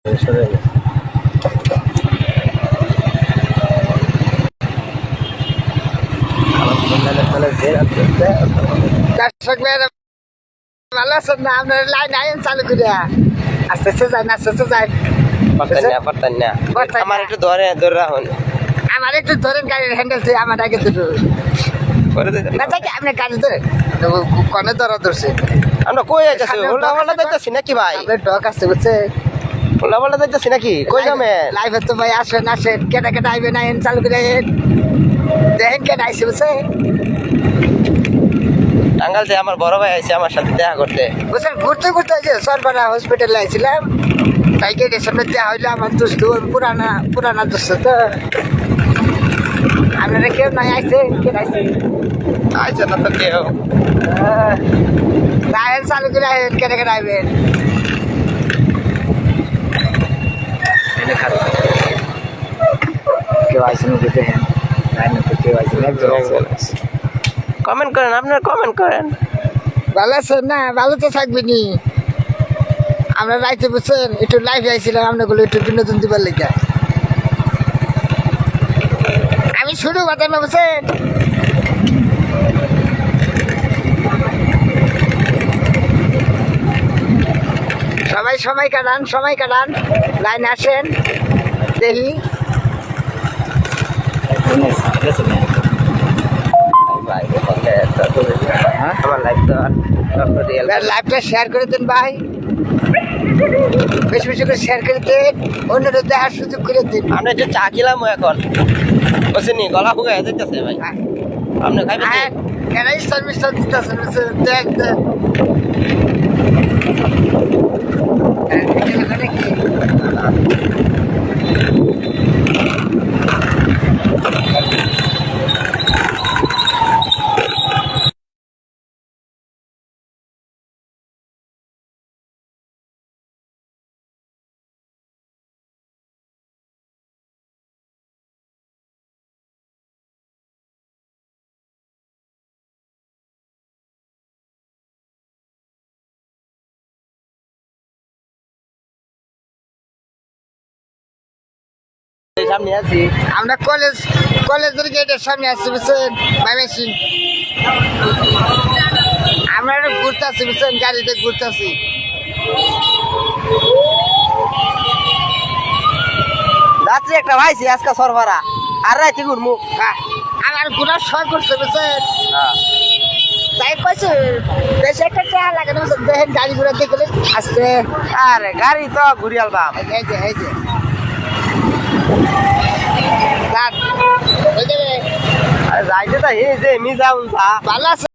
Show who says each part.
Speaker 1: ভালো আছেন না? আপনার লাইন আইন চালু করে আস্তে আস্তে যায় না, আস্তে আস্তে যায়।
Speaker 2: আমার একটু ধরে রাখুন,
Speaker 1: আমার একটু ধরেন গাড়ির হ্যান্ডেল থেকে আমার আগে দুটো না যাই আপনি গাড়ি ধরেন কনে ধরা ধরছে।
Speaker 2: আমরা কই যাচ্ছি? উল্টা পাল্টা যাচ্ছি নাকি ভাই?
Speaker 1: আপনার ডক আছে বুঝছে?
Speaker 2: উল্টা পাল্টা যাচ্ছি নাকি? কই যাবে?
Speaker 1: লাইভে তো ভাই আসেন আসেন, কেটা কেটা আইবেন আইন চালু করে দেখেন কেটা আইসে বুঝছে?
Speaker 2: টাঙ্গাল থেকে আমার বড় ভাই আইছে আমার সাথে দেখা করতে।
Speaker 1: বুঝছেন ঘুরতে ঘুরতে যে সরবরা হসপিটালে আইছিলাম, তাই গেটের সামনে দেওয়া হইলো আমার দোস্ত, পুরানা দোস্ত তো। আপনারা কেউ নাই আইছে? কে আইছে?
Speaker 2: আইছে না তো কেউ।
Speaker 1: আইন চালু করে আইবেন, কেটে কেটে আইবেন। কেউ আইসে না দেখেন, কেউ আইসে না।
Speaker 2: কমেন্ট করেন, আপনারা কমেন্ট করেন।
Speaker 1: ভালো আছেন না? ভালো তো থাকবেনি। আমরা রাইতে বুঝছেন একটু লাইভে আইছিলাম আপনাগুলো একটু বিনোদন দিবার লেগে। আমি শুরু কথা না বুঝছেন, সবাই সময় কাটান লাইন আসেন দেখি।
Speaker 2: আমার
Speaker 1: লাইভটা শেয়ার করে দেন ভাই, বেশি বেশি করে শেয়ার করে দেন, অন্যরা দেখার সুযোগ করে দিন।
Speaker 2: আমরা যে চা খেলাম এখন বুঝছেনি, গলা ফুগে যেতেছে ভাই। আপনি খাইবেন?
Speaker 1: কেন স্টার মিস্টার দিতেছেন দেখ দেখ।
Speaker 2: সামনে আছি
Speaker 1: আমরা কলেজের গেটের সামনে আসছি বুঝছেন ভাইবেছি। আমরা ঘুরতে আসছি বুঝছেন, গাড়িতে ঘুরতে আসছি।
Speaker 2: রাত্রে একটা ভাইছি আজকে সরবরা আর রাইতে ঘুরমু।
Speaker 1: আমার ঘুরার শখ করছে বুঝছেন, তাই কইছে বেশি একটা টাকা লাগে না বুঝছেন। দেখেন গাড়ি ঘুরে দেখলে আসছে।
Speaker 2: আরে গাড়ি তো ঘুরি আলবাম
Speaker 1: এই যে যান, এই যে
Speaker 2: যাইতে তো এই যে মিজা উনসা
Speaker 1: ভালো আছে।